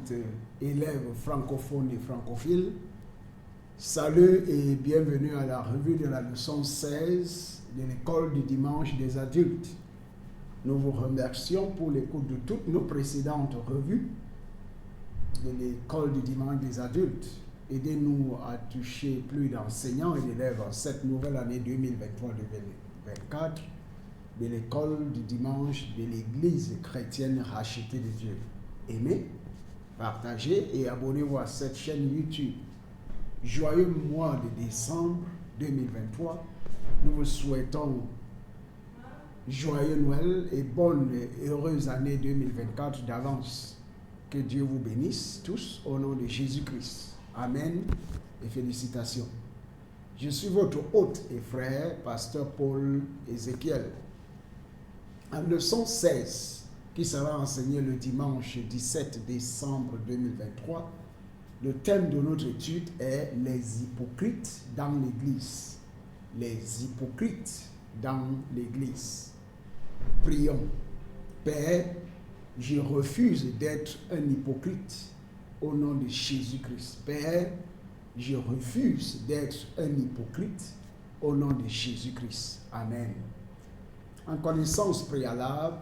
différentes élèves francophones et francophiles. Salut et bienvenue à la revue de la leçon 16 de l'école du dimanche des adultes. Nous vous remercions pour l'écoute de toutes nos précédentes revues de l'école du dimanche des adultes. Aidez-nous à toucher plus d'enseignants et d'élèves en cette nouvelle année 2023-2024 de l'école du dimanche de l'Église chrétienne rachetée de Dieu. Aimez, partagez et abonnez-vous à cette chaîne YouTube. Joyeux mois de décembre 2023. Nous vous souhaitons joyeux Noël et bonne et heureuse année 2024 d'avance. Que Dieu vous bénisse tous au nom de Jésus-Christ. Amen et félicitations. Je suis votre hôte et frère, pasteur Paul Ézéchiel. En leçon 16, qui sera enseignée le dimanche 17 décembre 2023, le thème de notre étude est les hypocrites dans l'Église. Les hypocrites dans l'Église. Prions. Père, je refuse d'être un hypocrite au nom de Jésus-Christ. Père, je refuse d'être un hypocrite au nom de Jésus-Christ. Amen. En connaissance préalable,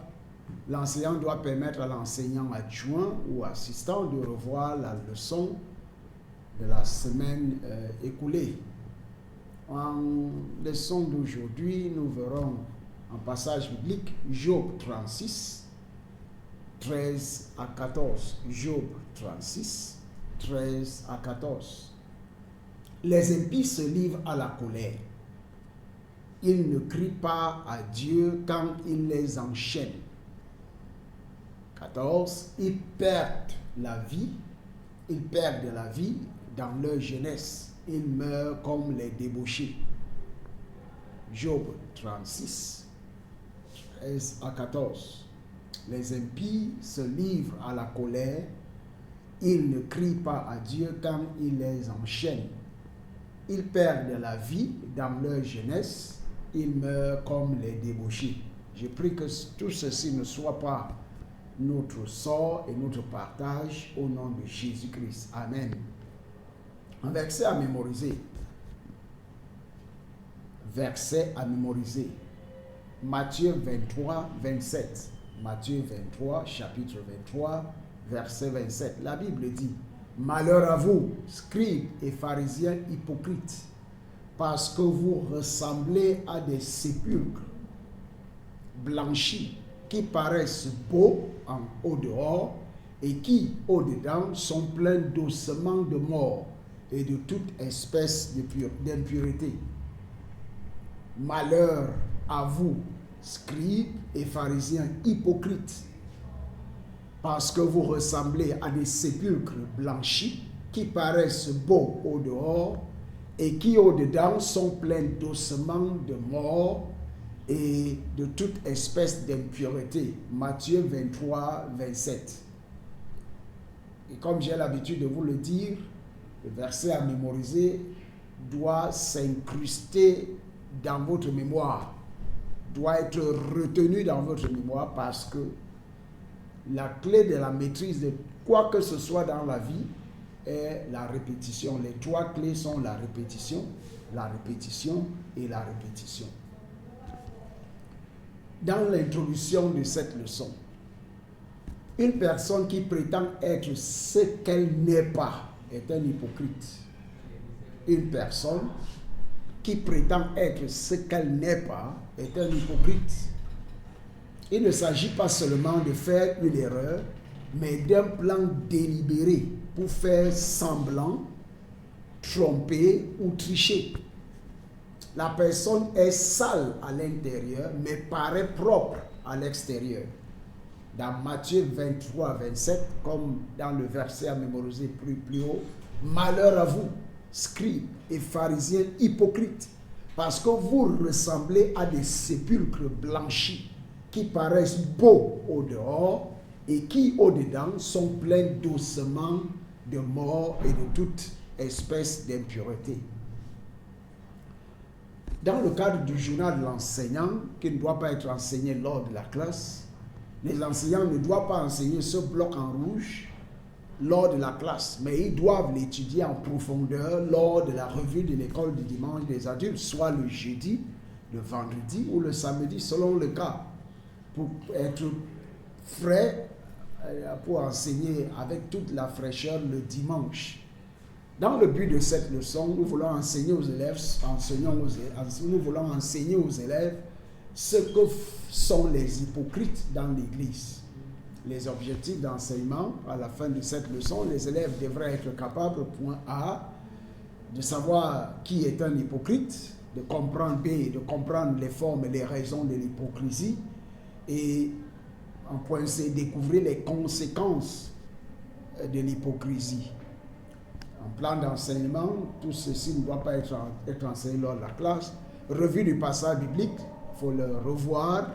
l'enseignant doit permettre à l'enseignant adjoint ou assistant de revoir la leçon de la semaine écoulée. En leçon d'aujourd'hui, nous verrons en passage biblique Job 36, 13 à 14. Job 36, 13 à 14. Les impies se livrent à la colère. Ils ne crient pas à Dieu quand il les enchaîne. 14. Ils perdent la vie dans leur jeunesse. Ils meurent comme les débauchés. Job 36, 13 à 14. Les impies se livrent à la colère. Ils ne crient pas à Dieu quand il les enchaîne. Ils perdent la vie dans leur jeunesse. Ils meurent comme les débauchés. Je prie que tout ceci ne soit pas notre sort et notre partage au nom de Jésus-Christ. Amen. Un verset à mémoriser. Verset à mémoriser. Matthieu 23, 27. Matthieu 23, chapitre 23, verset 27. La Bible dit: Malheur à vous, scribes et pharisiens hypocrites, parce que vous ressemblez à des sépulcres blanchis qui paraissent beaux en au dehors et qui, au dedans, sont pleins d'ossements de mort et de toute espèce d'impureté. Malheur à vous, scribes et pharisiens hypocrites, parce que vous ressemblez à des sépulcres blanchis qui paraissent beaux au dehors et qui au dedans sont pleins d'ossements de mort et de toute espèce d'impureté. Matthieu 23, 27. Et comme j'ai l'habitude de vous le dire, le verset à mémoriser doit s'incruster dans votre mémoire, doit être retenu dans votre mémoire, parce que la clé de la maîtrise de quoi que ce soit dans la vie est la répétition. Les trois clés sont la répétition et la répétition. Dans l'introduction de cette leçon, une personne qui prétend être ce qu'elle n'est pas est un hypocrite. Une personne qui prétend être ce qu'elle n'est pas est un hypocrite. Il ne s'agit pas seulement de faire une erreur, mais d'un plan délibéré pour faire semblant, tromper ou tricher. La personne est sale à l'intérieur, mais paraît propre à l'extérieur. Dans Matthieu 23, 27, comme dans le verset à mémoriser plus haut, malheur à vous, scribes et pharisiens hypocrites, parce que vous ressemblez à des sépulcres blanchis qui paraissent beaux au dehors et qui au dedans sont pleins d'ossements de mort et de toute espèce d'impureté. Dans le cadre du journal de l'enseignant, qui ne doit pas être enseigné lors de la classe, les enseignants ne doivent pas enseigner ce bloc en rouge lors de la classe, mais ils doivent l'étudier en profondeur lors de la revue de l'école du dimanche des adultes, soit le jeudi, le vendredi ou le samedi, selon le cas, pour être frais, pour enseigner avec toute la fraîcheur le dimanche. Dans le but de cette leçon, nous voulons enseigner aux élèves, nous voulons enseigner aux élèves ce que sont les hypocrites dans l'Église. Les objectifs d'enseignement, à la fin de cette leçon, les élèves devraient être capables, point A, de savoir qui est un hypocrite, de comprendre B, de comprendre les formes et les raisons de l'hypocrisie, et en point C, découvrir les conséquences de l'hypocrisie. En plan d'enseignement, tout ceci ne doit pas être enseigné lors de la classe. Revue du passage biblique, il faut le revoir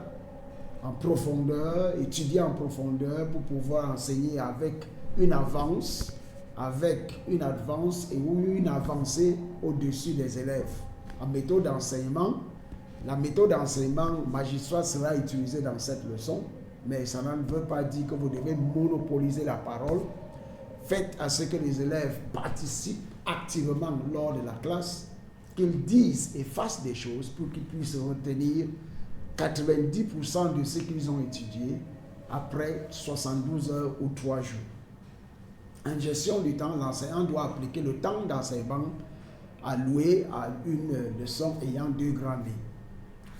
en profondeur, étudier en profondeur pour pouvoir enseigner avec une avance et une avancée au-dessus des élèves. En méthode d'enseignement, la méthode d'enseignement magistral sera utilisée dans cette leçon, mais ça ne veut pas dire que vous devez monopoliser la parole. Faites à ce que les élèves participent activement lors de la classe, qu'ils disent et fassent des choses pour qu'ils puissent retenir 90% de ce qu'ils ont étudié après 72 heures ou 3 jours. En gestion du temps, l'enseignant doit appliquer le temps d'enseignement alloué à une leçon ayant 2 grandes lignes.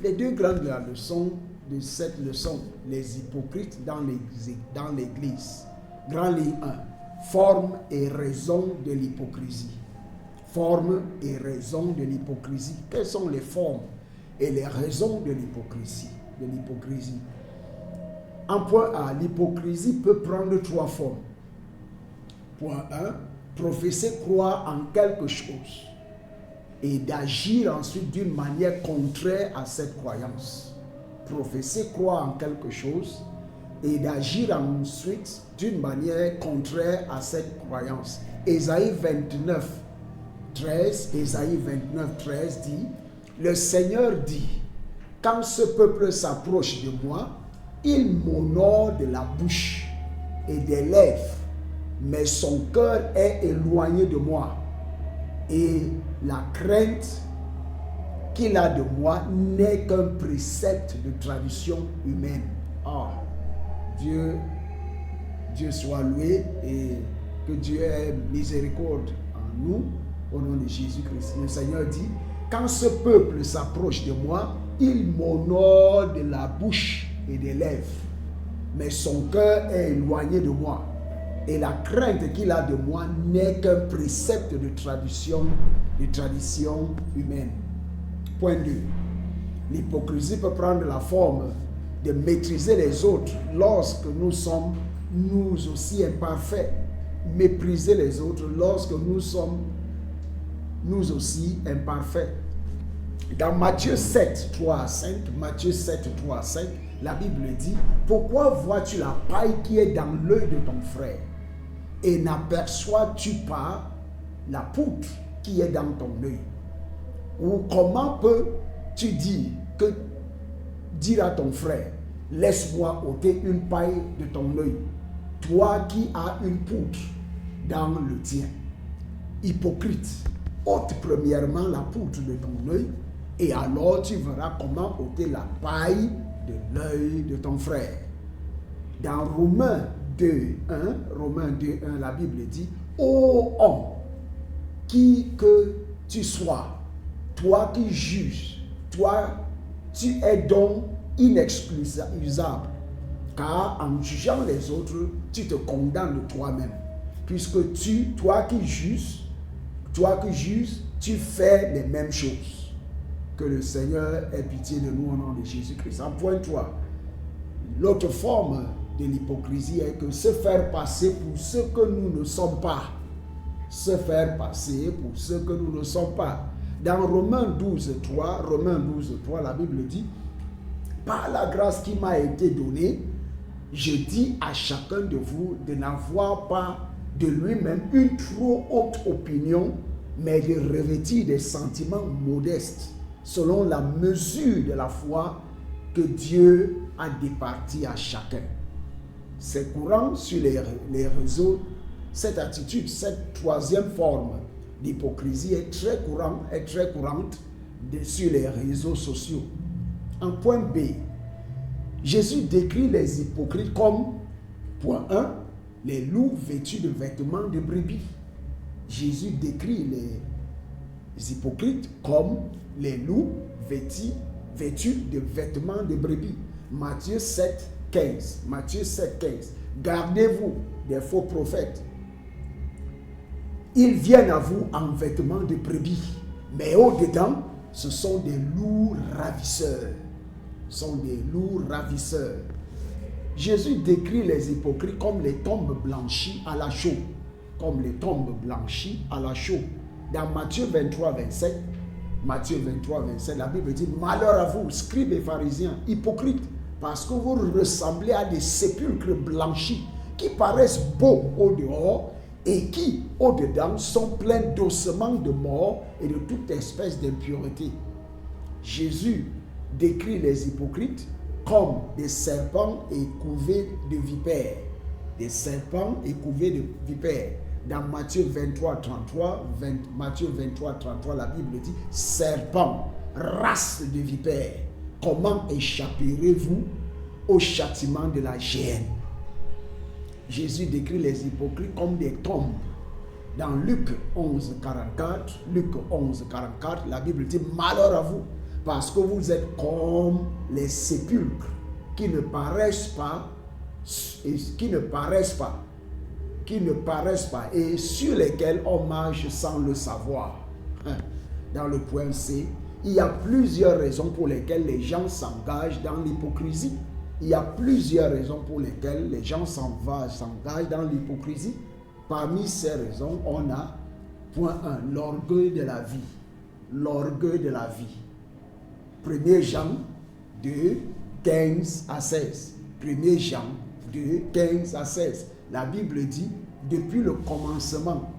Les 2 grandes de la leçon, de cette leçon, les hypocrites dans l'Église. Grande ligne 1. Forme et raison de l'hypocrisie. Forme et raison de l'hypocrisie. Quelles sont les formes et les raisons de l'hypocrisie? En point A, l'hypocrisie peut prendre 3 formes. Point 1, professer croire en quelque chose et d'agir ensuite d'une manière contraire à cette croyance. Professer croire en quelque chose et d'agir ensuite d'une manière contraire à cette croyance. Ésaïe 29, 13 dit, le Seigneur dit, quand ce peuple s'approche de moi, il m'honore de la bouche et des lèvres, mais son cœur est éloigné de moi. Et la crainte qu'il a de moi n'est qu'un précepte de tradition humaine. Dieu soit loué et que Dieu ait miséricorde en nous au nom de Jésus-Christ. Le Seigneur dit, quand ce peuple s'approche de moi, il m'honore de la bouche et des lèvres, mais son cœur est éloigné de moi. Et la crainte qu'il a de moi n'est qu'un précepte de tradition humaine. Point 2. L'hypocrisie peut prendre la forme de maîtriser les autres lorsque nous sommes nous aussi imparfaits. Mépriser les autres lorsque nous sommes nous aussi imparfaits. Dans Matthieu 7, 3 à 5, la Bible dit, pourquoi vois-tu la paille qui est dans l'œil de ton frère et n'aperçois-tu pas la poutre qui est dans ton œil? Ou comment peux-tu dire à ton frère, laisse-moi ôter une paille de ton œil, toi qui as une poutre dans le tien? Hypocrite, ôte premièrement la poutre de ton œil, et alors tu verras comment ôter la paille de l'œil de ton frère. Dans Romains 2:1, la Bible dit, ô homme, qui que tu sois, toi qui juges, toi, tu es donc inexcusable, car en jugeant les autres, tu te condamnes toi-même, puisque toi qui juges, tu fais les mêmes choses. Que le Seigneur ait pitié de nous au nom de Jésus-Christ. En point 3, l'autre forme de l'hypocrisie est que se faire passer pour ce que nous ne sommes pas. Se faire passer pour ce que nous ne sommes pas. Dans Romains 12:3, la Bible dit, par la grâce qui m'a été donnée, je dis à chacun de vous de n'avoir pas de lui-même une trop haute opinion, mais de revêtir des sentiments modestes, selon la mesure de la foi que Dieu a départie à chacun. C'est courant sur les réseaux cette attitude, cette troisième forme d'hypocrisie est très courante sur les réseaux sociaux. En point B, Jésus décrit les hypocrites comme, point 1, les loups vêtus de vêtements de brebis. Jésus décrit les hypocrites comme les loups vêtus de vêtements de brebis. Matthieu 7, 15. Matthieu 7, 15. Gardez-vous des faux prophètes. Ils viennent à vous en vêtements de brebis, mais au-dedans, ce sont des loups ravisseurs. Ce sont des loups ravisseurs. Jésus décrit les hypocrites comme les tombes blanchies à la chaux. Comme les tombes blanchies à la chaux. Dans Matthieu 23, 27, la Bible dit « Malheur à vous, scribes et pharisiens, hypocrites, parce que vous ressemblez à des sépulcres blanchis qui paraissent beaux au dehors et qui, au-dedans, sont pleins d'ossements de mort et de toute espèce d'impureté. » Jésus décrit les hypocrites comme des serpents et couvés de vipères. Des serpents et couvés de vipères. Dans Matthieu 23, 33, la Bible dit « Serpents, race de vipères, comment échapperez-vous au châtiment de la géhenne ?» Jésus décrit les hypocrites comme des tombes. Dans Luc 11, 44, la Bible dit « Malheur à vous, parce que vous êtes comme les sépulcres qui ne paraissent pas et sur lesquels on marche sans le savoir. » Dans le point C, il y a plusieurs raisons pour lesquelles les gens s'engagent dans l'hypocrisie. Parmi ces raisons, on a, point 1, l'orgueil de la vie. 1 Jean 2, 15 à 16. 1 Jean 2, 15 à 16. La Bible dit, depuis le commencement,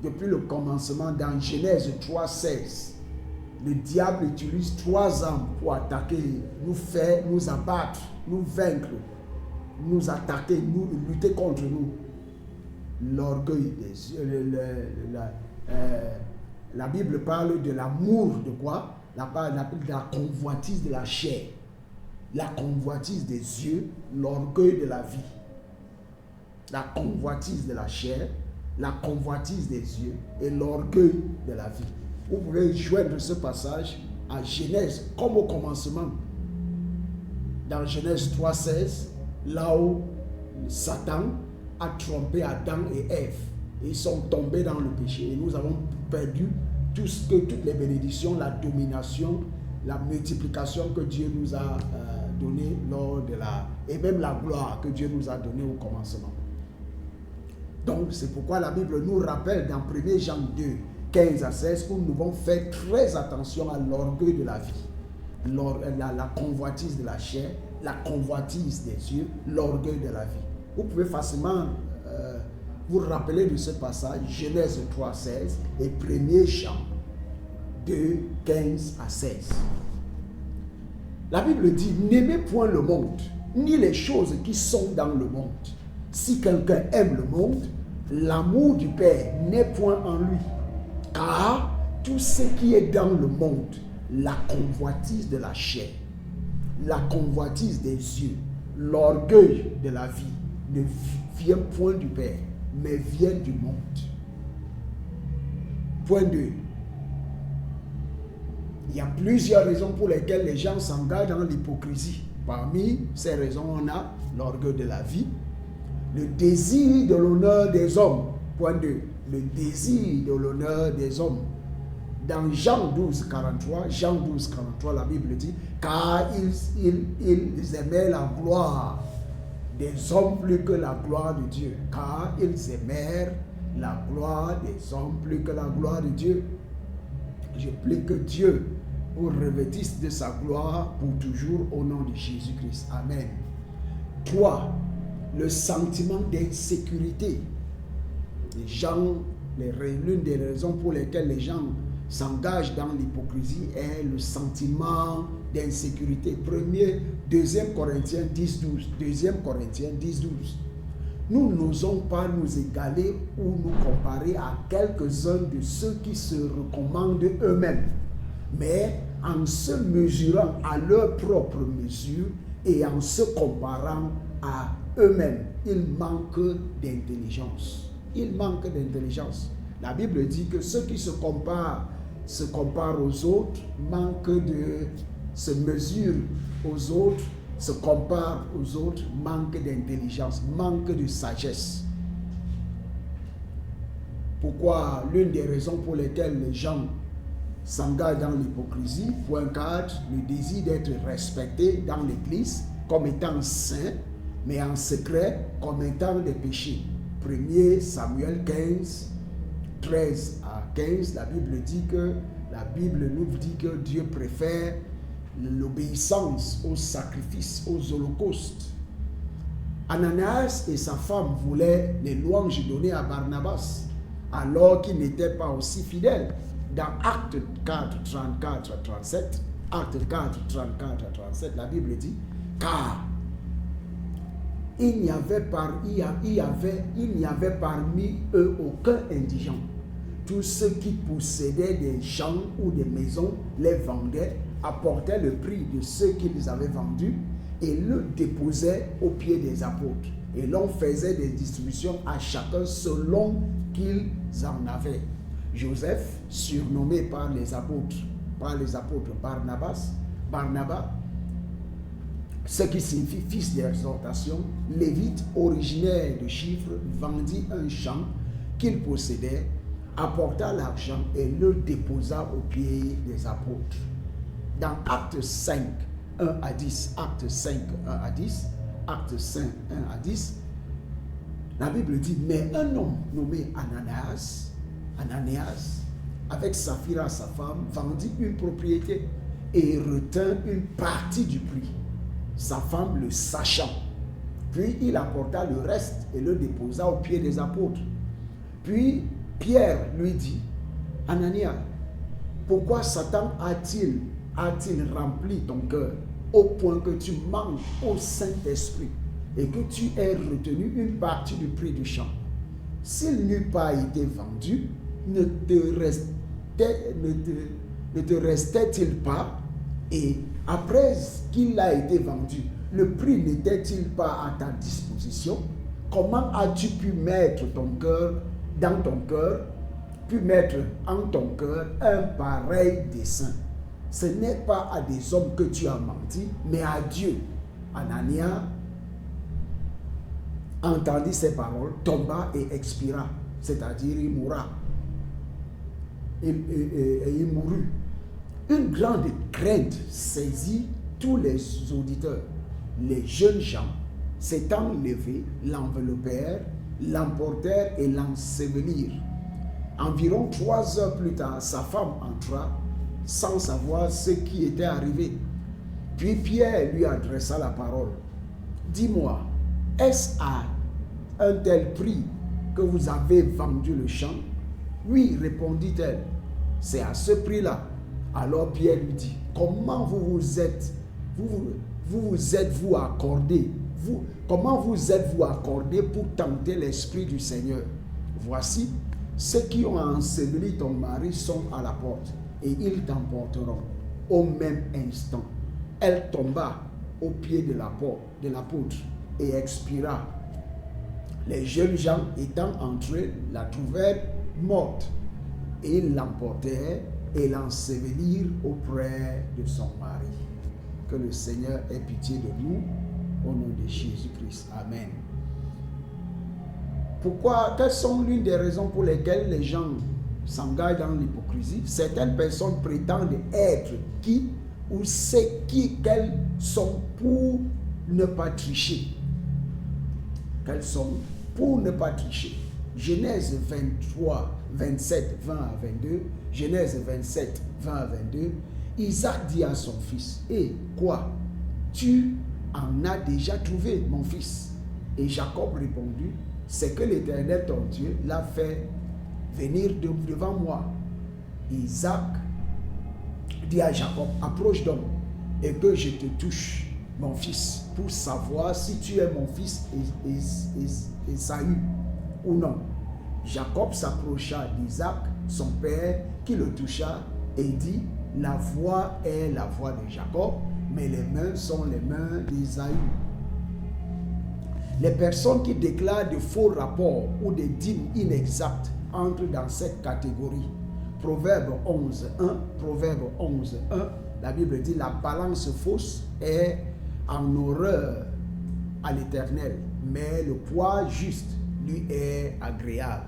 dans Genèse 3, 16, le diable utilise 3 ans pour attaquer, nous abattre, nous vaincre, nous attaquer, lutter contre nous. L'orgueil des yeux, la Bible parle de l'amour de quoi? La convoitise de la chair, la convoitise des yeux, l'orgueil de la vie. La convoitise de la chair, la convoitise des yeux et l'orgueil de la vie. Vous pouvez joindre ce passage à Genèse, comme au commencement. Dans Genèse 3,16, là où Satan a trompé Adam et Ève. Et ils sont tombés dans le péché. Et nous avons perdu toutes les bénédictions, la domination, la multiplication que Dieu nous a donné et même la gloire que Dieu nous a donnée au commencement. Donc, c'est pourquoi la Bible nous rappelle dans 1 Jean 2, 15 à 16, que nous devons faire très attention à l'orgueil de la vie, la convoitise de la chair, la convoitise des yeux, l'orgueil de la vie. Vous pouvez facilement vous rappeler de ce passage, Genèse 3, 16 et 1 Jean 2, 15 à 16. La Bible dit, n'aimez point le monde, ni les choses qui sont dans le monde. Si quelqu'un aime le monde, l'amour du Père n'est point en lui. Car tout ce qui est dans le monde, la convoitise de la chair, la convoitise des yeux, l'orgueil de la vie, ne vient point du Père, mais vient du monde. Point 2. Il y a plusieurs raisons pour lesquelles les gens s'engagent dans l'hypocrisie. Parmi ces raisons, on a l'orgueil de la vie, le désir de l'honneur des hommes. Point 2. Le désir de l'honneur des hommes. Dans Jean 12, 43, la Bible dit, car ils aimaient la gloire des hommes plus que la gloire de Dieu. Car ils aimèrent la gloire des hommes plus que la gloire de Dieu. Je prie que Dieu vous revêtisse de sa gloire pour toujours au nom de Jésus-Christ. Amen. 3. Le sentiment d'insécurité. L'une des raisons pour lesquelles les gens s'engagent dans l'hypocrisie est le sentiment d'insécurité. 2 Corinthiens 10, 12. nous n'osons pas nous égaler ou nous comparer à quelques-uns de ceux qui se recommandent eux-mêmes, mais en se mesurant à leur propre mesure et en se comparant à eux-mêmes. Ils manquent d'intelligence. Ils manquent d'intelligence. La Bible dit que ceux qui se comparent aux autres, se mesurent aux autres, se comparent aux autres, manquent d'intelligence, manquent de sagesse. Pourquoi? L'une des raisons pour lesquelles les gens s'engagent dans l'hypocrisie. Point 4, le désir d'être respecté dans l'Église comme étant saint, mais en secret comme étant des péchés. 1 Samuel 15, 13 à 15, la Bible nous dit que Dieu préfère l'obéissance aux sacrifices, aux holocaustes. Ananias et sa femme voulaient les louanges données à Barnabas, alors qu'il n'était pas aussi fidèle. Dans Actes 4, 34 à 37, Actes 4, 34 à 37, la Bible dit, car il n'y avait parmi eux aucun indigent. Tous ceux qui possédaient des champs ou des maisons les vendaient, apportaient le prix de ceux qu'ils avaient vendus et le déposaient aux pieds des apôtres. Et l'on faisait des distributions à chacun selon qu'ils en avaient. Joseph, surnommé par les apôtres Barnabas, ce qui signifie fils d'exhortation, lévite originaire de Chypre, vendit un champ qu'il possédait, apporta l'argent et le déposa aux pieds des apôtres. Dans Actes 5, 1 à 10, Actes 5, 1 à 10, Actes 5, 1 à 10, la Bible dit, mais un homme nommé Ananias, avec Saphira sa femme, vendit une propriété et retint une partie du prix, sa femme le sachant. Puis il apporta le reste et le déposa aux pieds des apôtres. Puis Pierre lui dit, Ananias, pourquoi Satan a-t-il rempli ton cœur au point que tu manques au Saint-Esprit et que tu aies retenu une partie du prix du champ? S'il n'eût pas été vendu, ne te restait-il pas? Et après qu'il a été vendu, le prix n'était-il pas à ta disposition? Comment as-tu pu mettre en ton cœur un pareil dessein? Ce n'est pas à des hommes que tu as menti, mais à Dieu. Ananias entendit ces paroles, tomba et expira, c'est-à-dire il mourra. Il mourut. Une grande crainte saisit tous les auditeurs. Les jeunes gens s'étant levés, l'enveloppèrent, l'emportèrent et l'ensevelirent. Environ 3 heures plus tard, sa femme entra sans savoir ce qui était arrivé. Puis Pierre lui adressa la parole. Dis-moi, est-ce à un tel prix que vous avez vendu le champ? Oui, répondit-elle, c'est à ce prix-là. Alors Pierre lui dit, comment vous êtes-vous accordé pour tenter l'Esprit du Seigneur? Voici, ceux qui ont enseveli ton mari sont à la porte et ils t'emporteront. Au même instant, elle tomba aux pieds de l'apôtre et expira. Les jeunes gens étant entrés la trouvèrent morte et ils l'emportèrent et l'ensevelirent auprès de son mari. Que le Seigneur ait pitié de nous au nom de Jésus-Christ. Amen. Quelles sont l'une des raisons pour lesquelles les gens s'engagent dans l'hypocrisie? Certaines personnes prétendent être qui ou c'est qu'elles sont pour ne pas tricher. Qu'elles sont pour ne pas tricher. Genèse 23, 27, 20 à 22. Genèse 27, 20 à 22. Isaac dit à son fils, quoi? Tu en as déjà trouvé, mon fils? Et Jacob répondit, c'est que l'Éternel, ton Dieu, l'a fait venir devant moi. Isaac dit à Jacob, approche donc et que je te touche mon fils, pour savoir si tu es mon fils Ésaü ou non. Jacob s'approcha d'Isaac, son père, qui le toucha et dit, la voix est la voix de Jacob, mais les mains sont les mains d'Ésaü. Les personnes qui déclarent de faux rapports ou des dîmes inexactes entrent dans cette catégorie. Proverbe 11.1, Proverbe 11.1, la Bible dit, la balance fausse est en horreur à l'Éternel, mais le poids juste lui est agréable.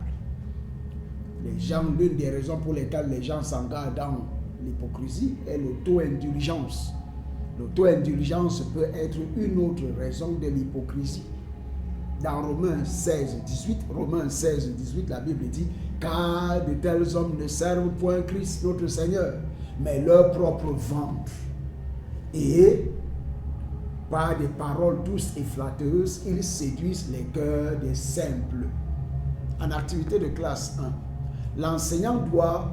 Les gens, l'une des raisons pour lesquelles les gens s'engagent dans l'hypocrisie est l'auto-indulgence. L'auto-indulgence peut être une autre raison de l'hypocrisie. Dans Romains 16.18, la Bible dit, car de tels hommes ne servent point Christ notre Seigneur, mais leur propre ventre. Et par des paroles douces et flatteuses, ils séduisent les cœurs des simples. En activité de classe 1, l'enseignant doit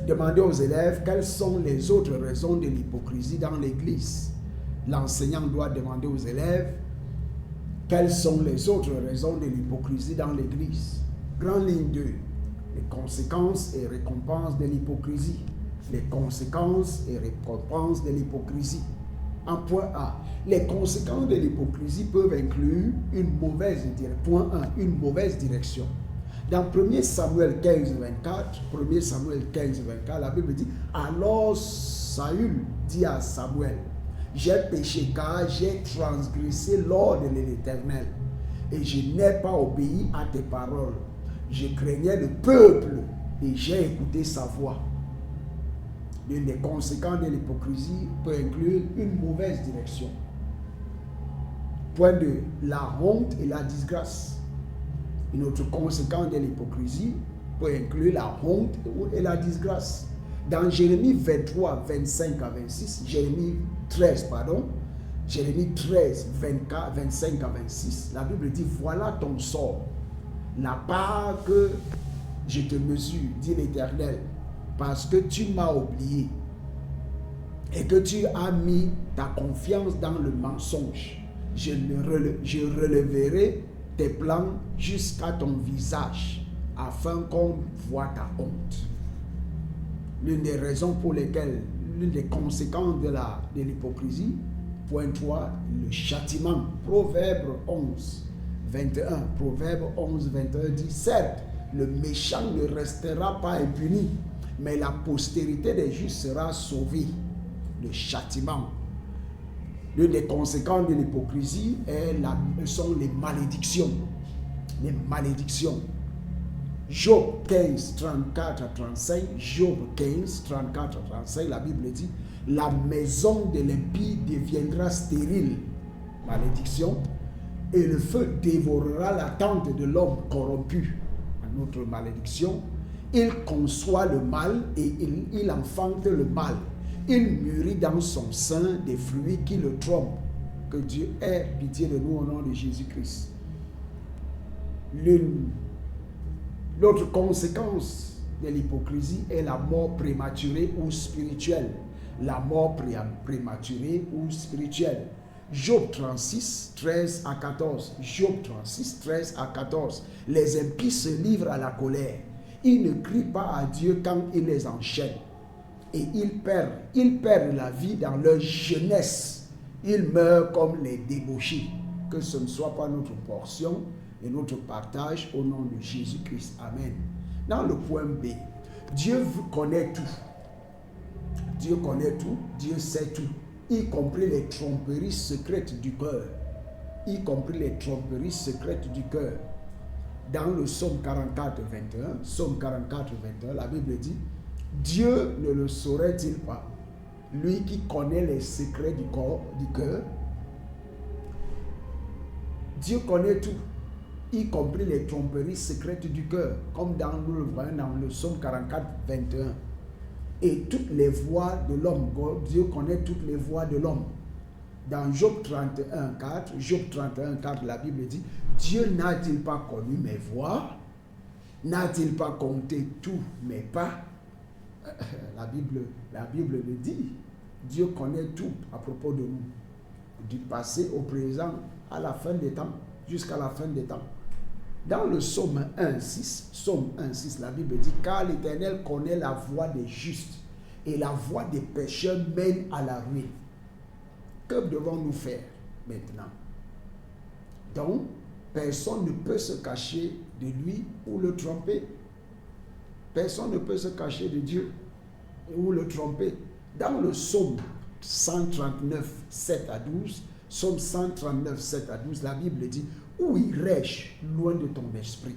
demander aux élèves quelles sont les autres raisons de l'hypocrisie dans l'Église. L'enseignant doit demander aux élèves quelles sont les autres raisons de l'hypocrisie dans l'Église. Grande ligne 2, les conséquences et récompenses de l'hypocrisie. Les conséquences et récompenses de l'hypocrisie. En point A, les conséquences de l'hypocrisie peuvent inclure une mauvaise direction. Dans 1 Samuel 15.24, la Bible dit, alors Saül dit à Samuel, j'ai péché car j'ai transgressé l'ordre de l'Éternel et je n'ai pas obéi à tes paroles. Je craignais le peuple et j'ai écouté sa voix. L'une des conséquences de l'hypocrisie peut inclure une mauvaise direction. Point 2, la honte et la disgrâce. Une autre conséquence de l'hypocrisie peut inclure la honte et la disgrâce. Dans Jérémie 23, 25 à 26, Jérémie 13, 25 à 26, la Bible dit, voilà ton sort, la part que je te mesure, dit l'Éternel, parce que tu m'as oublié et que tu as mis ta confiance dans le mensonge. Je relèverai tes plans jusqu'à ton visage afin qu'on voie ta honte. L'une des raisons pour lesquelles, l'une des conséquences de l'hypocrisie, point 3, le châtiment. Proverbe 11, 21. Proverbe 11, 21 dit, certes, le méchant ne restera pas impuni, mais la postérité des justes sera sauvée. Le châtiment. L'une des conséquences de l'hypocrisie sont les malédictions. Les malédictions. Job 15, 34 à 35, Job 15, 34 à 35, la Bible dit, la maison de l'impie deviendra stérile, malédiction, et le feu dévorera la tente de l'homme corrompu, une autre malédiction. Il conçoit le mal et il enfante le mal. Il mûrit dans son sein des fruits qui le trompent. Que Dieu ait pitié de nous au nom de Jésus-Christ. L'autre conséquence de l'hypocrisie est la mort prématurée ou spirituelle. La mort prématurée ou spirituelle. Job 36, 13 à 14. Job 36, 13 à 14. Les impies se livrent à la colère. Ils ne crient pas à Dieu quand il les enchaîne. Et ils perdent la vie dans leur jeunesse. Ils meurent comme les débauchés. Que ce ne soit pas notre portion et notre partage au nom de Jésus-Christ. Amen. Dans le point B, Dieu connaît tout. Dieu connaît tout, Dieu sait tout, y compris les tromperies secrètes du cœur. Y compris les tromperies secrètes du cœur. Dans le psaume 44, 21, la Bible dit, Dieu ne le saurait-il pas, lui qui connaît les secrets du cœur. Dieu connaît tout, y compris les tromperies secrètes du cœur, comme nous le voyons dans le psaume 44, 21. Et toutes les voies de l'homme, Dieu connaît toutes les voies de l'homme. Dans Job 31, 4, la Bible dit, Dieu n'a-t-il pas connu mes voies? N'a-t-il pas compté tous mes pas? La Bible le dit. Dieu connaît tout à propos de nous. du passé au présent, à la fin des temps, jusqu'à la fin des temps. Dans le psaume 1,6, la Bible dit, car l'Éternel connaît la voie des justes et la voie des pécheurs mène à la ruine. Que devons-nous faire maintenant? Donc, personne ne peut se cacher de lui ou le tromper. Personne ne peut se cacher de Dieu ou le tromper. Dans le psaume 139, 7 à 12, psaume 139, 7 à 12, la Bible dit, où irais-je loin de ton esprit?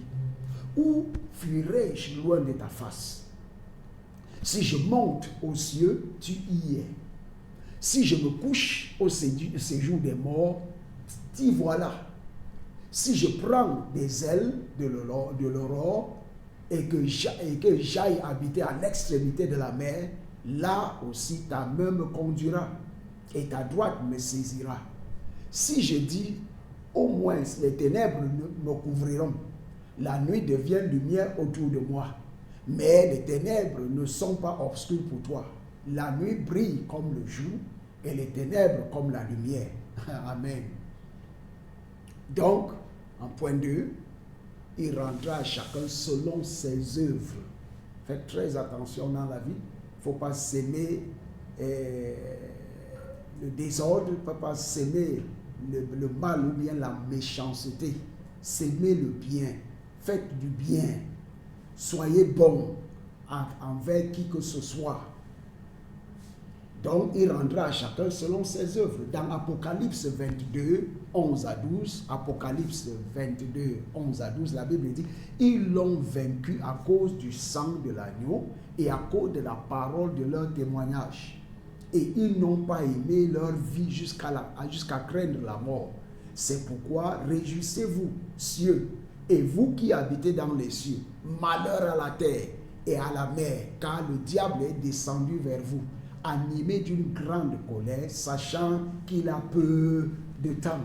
Où fuirais-je loin de ta face? Si je monte aux cieux, tu y es. Si je me couche au séjour des morts, t'y voilà. Si je prends des ailes de l'aurore et que j'aille habiter à l'extrémité de la mer, là aussi ta main me conduira et ta droite me saisira. Si je dis, au moins les ténèbres me couvriront, la nuit devient lumière autour de moi, mais les ténèbres ne sont pas obscures pour toi. La nuit brille comme le jour et les ténèbres comme la lumière. Amen. Donc, en point 2, il rendra à chacun selon ses œuvres. Faites très attention dans la vie. Il ne faut pas s'aimer le désordre, il ne faut pas s'aimer le mal ou bien la méchanceté. S'aimer le bien. Faites du bien. Soyez bon envers qui que ce soit. Donc, il rendra à chacun selon ses œuvres. Dans Apocalypse 22, 11 à 12, Apocalypse 22, 11 à 12, la Bible dit, ils l'ont vaincu à cause du sang de l'agneau et à cause de la parole de leur témoignage. Et ils n'ont pas aimé leur vie jusqu'à craindre la mort. C'est pourquoi réjouissez-vous, cieux, et vous qui habitez dans les cieux, malheur à la terre et à la mer, car le diable est descendu vers vous, animé d'une grande colère, sachant qu'il a peu de temps.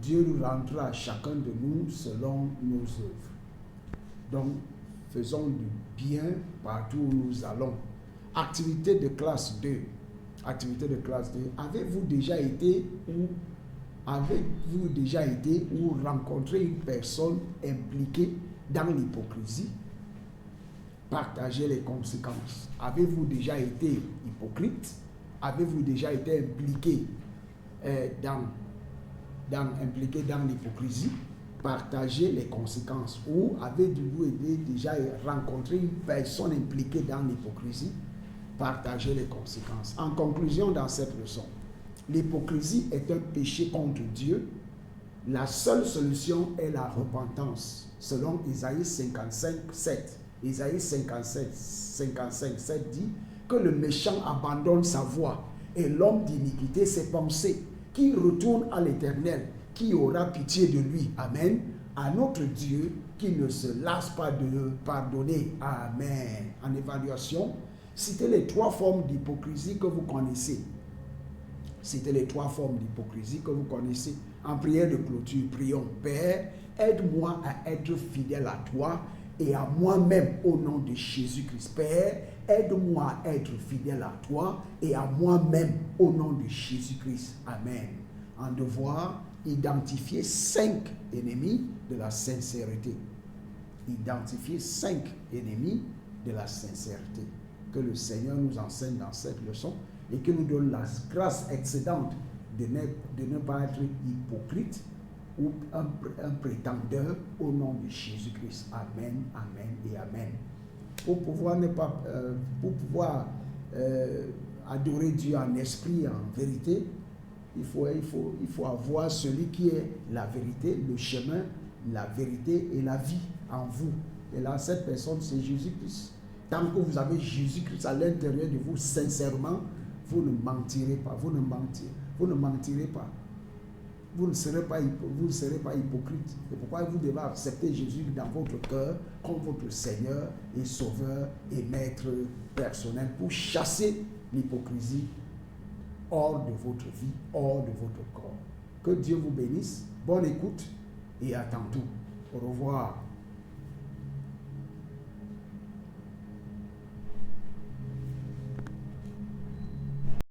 Dieu nous rendra à chacun de nous selon nos œuvres. Donc, faisons du bien partout où nous allons. Activité de classe 2. Activité de classe 2. Avez-vous déjà été ou rencontré une personne impliquée dans l'hypocrisie? Partagez les conséquences. Avez-vous déjà été hypocrite? Avez-vous déjà été impliqué dans l'hypocrisie? Partagez les conséquences. Ou avez-vous déjà rencontré une personne impliquée dans l'hypocrisie? Partagez les conséquences. En conclusion, dans cette leçon, l'hypocrisie est un péché contre Dieu. La seule solution est la repentance, selon Isaïe 55, 7. Isaïe 55, 7 dit que le méchant abandonne sa voie et l'homme d'iniquité ses pensées, qui retourne à l'Éternel, qui aura pitié de lui. Amen. À notre Dieu qui ne se lasse pas de pardonner. Amen. En évaluation, citez les 3 formes d'hypocrisie que vous connaissez. Citez les 3 formes d'hypocrisie que vous connaissez. En prière de clôture, prions. Père, aide-moi à être fidèle à toi et à moi-même au nom de Jésus-Christ. Père, aide-moi à être fidèle à toi et à moi-même au nom de Jésus-Christ. Amen. En devoir, identifier 5 ennemis de la sincérité. Identifier 5 ennemis de la sincérité. Que le Seigneur nous enseigne dans cette leçon et que nous donne la grâce excédente de ne pas être hypocrite ou un prétendeur au nom de Jésus-Christ. Amen, amen et amen. Pour pouvoir adorer Dieu en esprit, en vérité, il faut avoir celui qui est la vérité, le chemin, la vérité et la vie en vous. Et là, cette personne, c'est Jésus-Christ. Tant que vous avez Jésus-Christ à l'intérieur de vous, sincèrement, vous ne mentirez pas. Vous ne mentirez pas. Vous ne serez pas hypocrite. C'est pourquoi vous devez accepter Jésus dans votre cœur comme votre Seigneur et Sauveur et Maître personnel pour chasser l'hypocrisie hors de votre vie, hors de votre corps. Que Dieu vous bénisse. Bonne écoute et à tantôt. Au revoir.